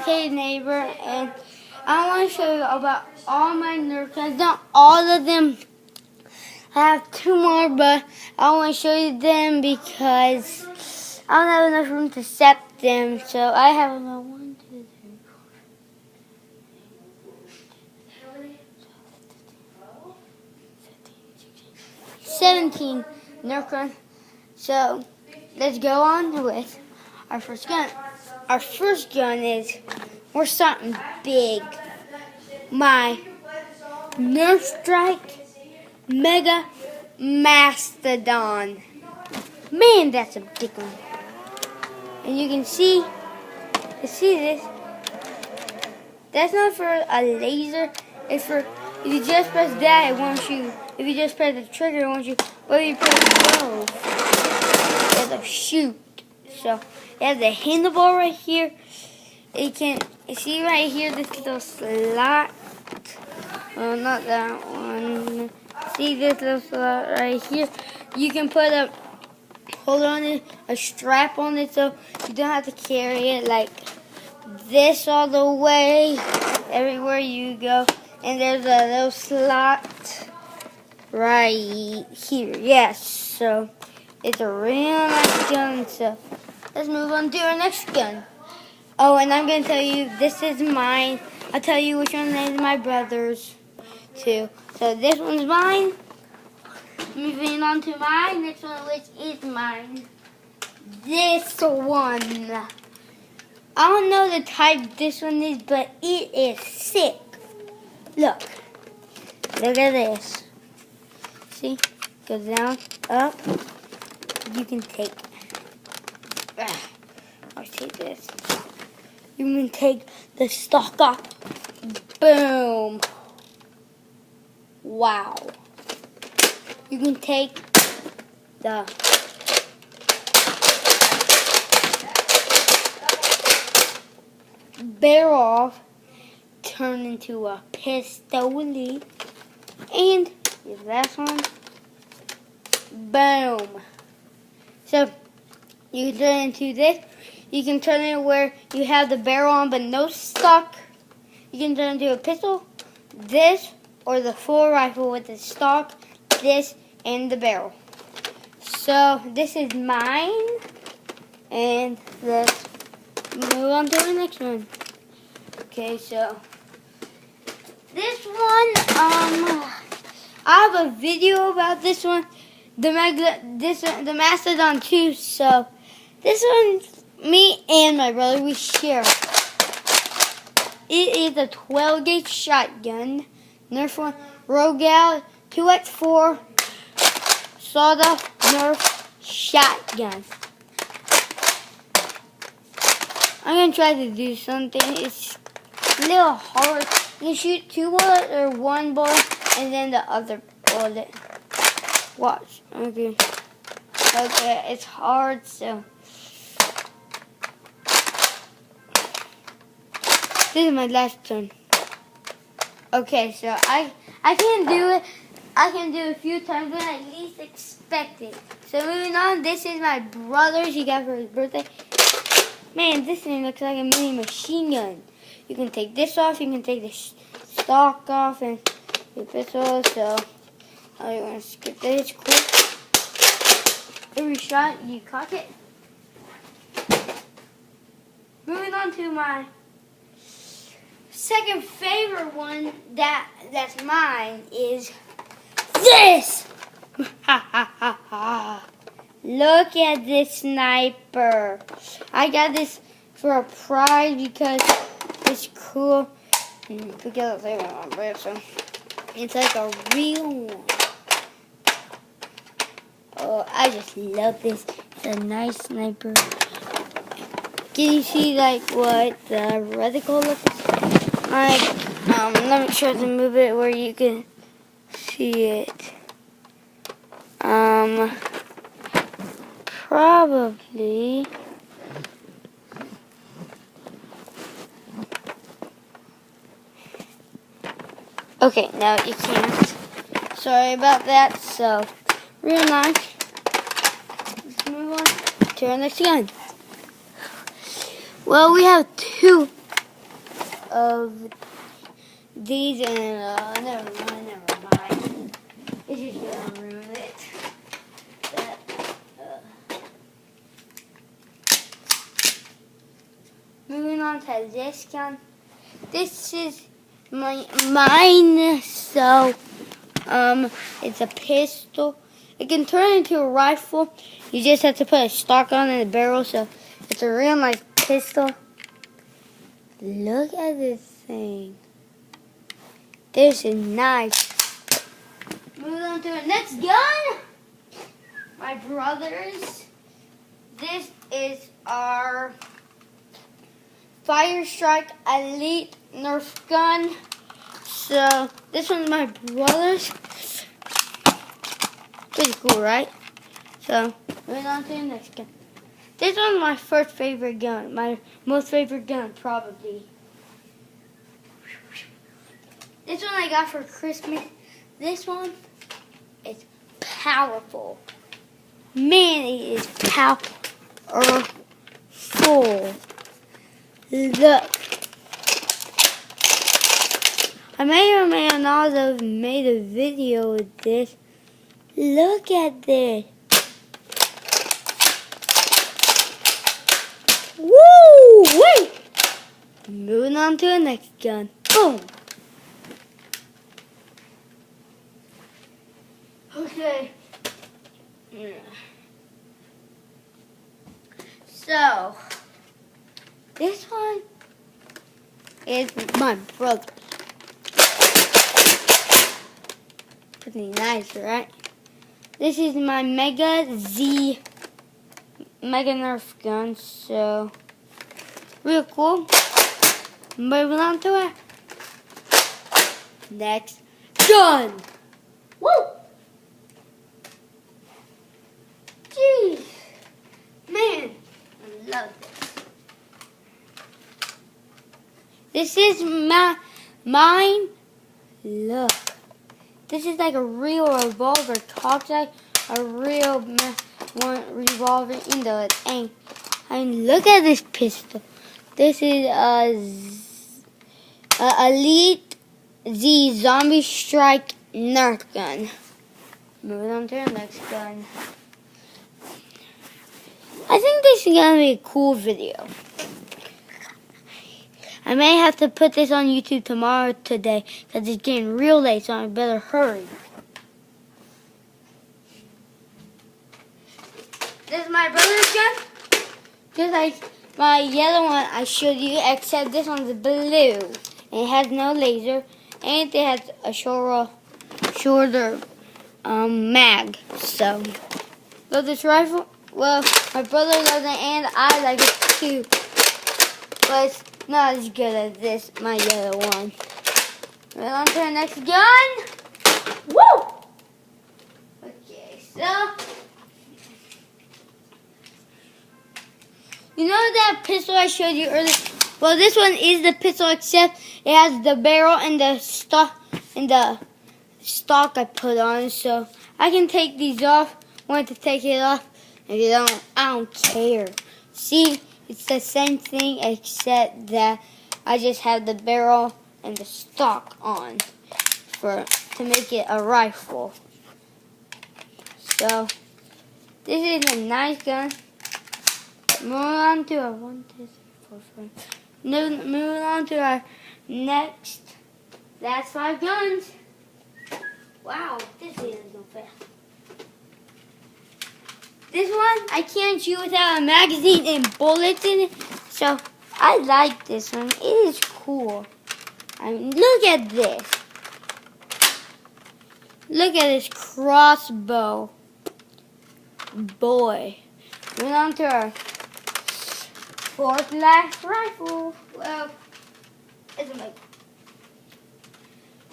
hey neighbor, and I want to show you about all my nerf guns. Not all of them. I have 2 more, but I want to show you them because I don't have enough room to set them. So I have about 1, 2, 3, 4, 17 nerf guns. So let's go on with our first gun. Our first gun is, we're starting big. My Nerf Strike Mega Mastodon. Man, that's a big one. And you can see this. That's not for a laser. It's for, if you just press that, it won't shoot. If you just press the trigger, it won't shoot. But if you press both, it'll shoot. So it has a handlebar right here. You can see right here this little slot. Oh, not that one. See this little slot right here? You can put a holder on it, a strap on it, so you don't have to carry it like this all the way everywhere you go. And there's a little slot right here. Yes, so it's a real nice gun. So let's move on to our next gun. Oh, and I'm going to tell you, this is mine. I'll tell you which one is my brother's, too. So this one's mine. Moving on to my next one, which is mine. This one. I don't know the type this one is, but it is sick. Look. Look at this. See? Goes down, up. You can take. I'll take this. You can take the stock off. Boom. Wow. You can take the barrel off, turn into a pistol, and the last one. Boom. So you can turn it into this. You can turn it where you have the barrel on but no stock. You can turn it into a pistol, this, or the full rifle with the stock, this, and the barrel. So this is mine, and let's move on to the next one. Okay, so this one, I have a video about this one, the Mastodon too. So this one, me and my brother, we share. It is a 12-gauge shotgun, Nerf one, Rogal 2x4 sawed-off Nerf shotgun. I'm gonna try to do something. It's a little hard. You can shoot 2 bullets or 1 bullet, and then the other bullet. Watch. Okay. Okay, it's hard, so. This is my last turn. Okay, so I can do it. I can do it a few times when I least expect it. So moving on, this is my brother's he got for his birthday. Man, this thing looks like a mini machine gun. You can take this off, you can take the stock off, and the pistol. So I'm gonna skip this quick. Every shot, you cock it. Moving on to my second favorite one that's mine is this. Ha ha ha ha. Look at this sniper. I got this for a prize because it's cool. Because it's like a real one. Oh, I just love this. It's a nice sniper. Can you see like what the reticle looks like? Let me try to move it where you can see it. Probably. Okay, no, you can't. Sorry about that. So, real nice. Let's move on to our next gun. Well, we have two of these, and never mind. It's just gonna ruin it. Moving on to this gun. This is mine. So, it's a pistol. It can turn into a rifle. You just have to put a stock on in the barrel, so it's a real nice pistol. Look at this thing. This is nice. Moving on to the next gun. My brother's. This is our Fire Strike Elite Nerf gun. So this one's my brother's. Pretty cool, right? So moving on to the next gun. This one's my first favorite gun. My most favorite gun, probably. This one I got for Christmas. This one is powerful. Man, it is powerful. Look. I may or may not have made a video with this. Look at this. Woo! Wait! Moving on to the next gun. Boom! Okay. So, this one is my brother. Pretty nice, right? This is my Mega Nerf gun, so real cool. Moving on to it. Next gun. Woo! Jeez, man, I love this. This is mine. Look. This is like a real revolver. Talks like a real revolver in the aim. I mean, look at this pistol. This is a Elite Z Zombie Strike Nerf gun. Moving on to the next gun. I think this is gonna be a cool video. I may have to put this on YouTube today, because it's getting real late, so I better hurry. This is my brother's gun. Just like my yellow one I showed you, except this one's blue. And it has no laser, and it has a shorter mag. So, love this rifle. Well, my brother loves it, and I like it too. But it's not as good as this, my yellow one. Right on to the next gun. Woo! Okay, so you know that pistol I showed you earlier? Well, this one is the pistol, except it has the barrel and the stock I put on, so I can take these off. Want to take it off? If you don't, I don't care. See? It's the same thing, except that I just have the barrel and the stock on to make it a rifle. So this is a nice gun. Moving on to our moving on to our next. That's 5 guns. Wow, this video is going fast. This one, I can't shoot without a magazine and bullets in it, so I like this one. It is cool. I mean, look at this. Look at this crossbow. Boy. Moving on to our 4th last rifle. Well, it's a Mega.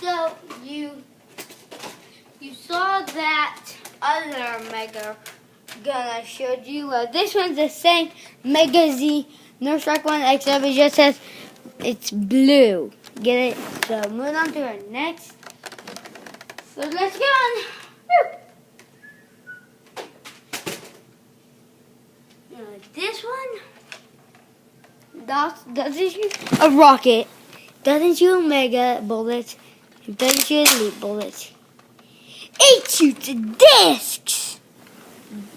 So, you saw that other Mega gun I showed you. Well, this one's the same Mega Z Nerf Strike one, except it just says it's blue. Get it? So moving on to our next. So let's go on. This one, that's a rocket. Doesn't shoot mega bullets. It doesn't shoot elite bullets. It shoots discs.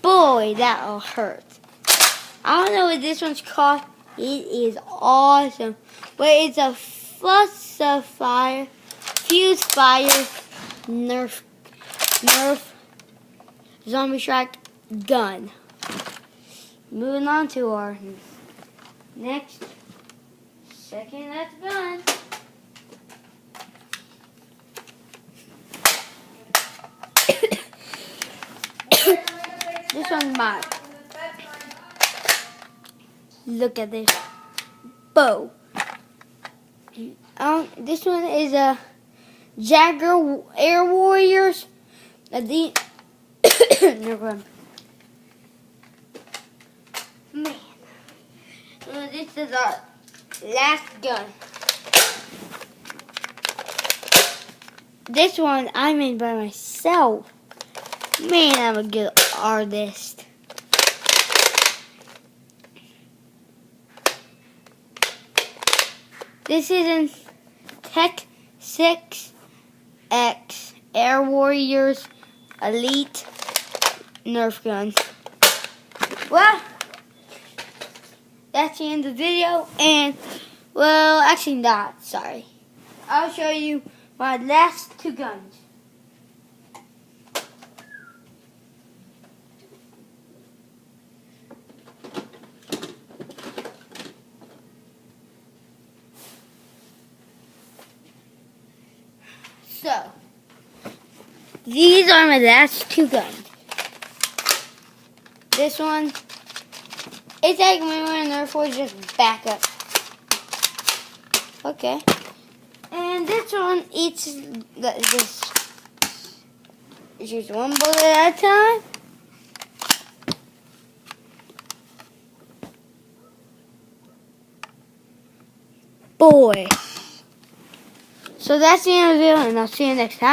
Boy, that'll hurt. I don't know what this one's called. It is awesome. But it's a fuse fire nerf zombie strike gun. Moving on to our next second that's gun. This one's mine. Look at this bow. This one is a Jagger Air Warriors. Never mind. Man, this is our last gun. This one I made by myself. Man, I'm a good artist. This is a Tech 6X Air Warriors Elite Nerf gun. Well, that's the end of the video, and, well, actually not, sorry. I'll show you my last two guns. So, these are my last two guns. This one, it's like when we're in Nerf Wars, just back up. Okay. And this one eats this. It shoots one bullet at a time. Boy. So that's the end of the video, and I'll see you next time.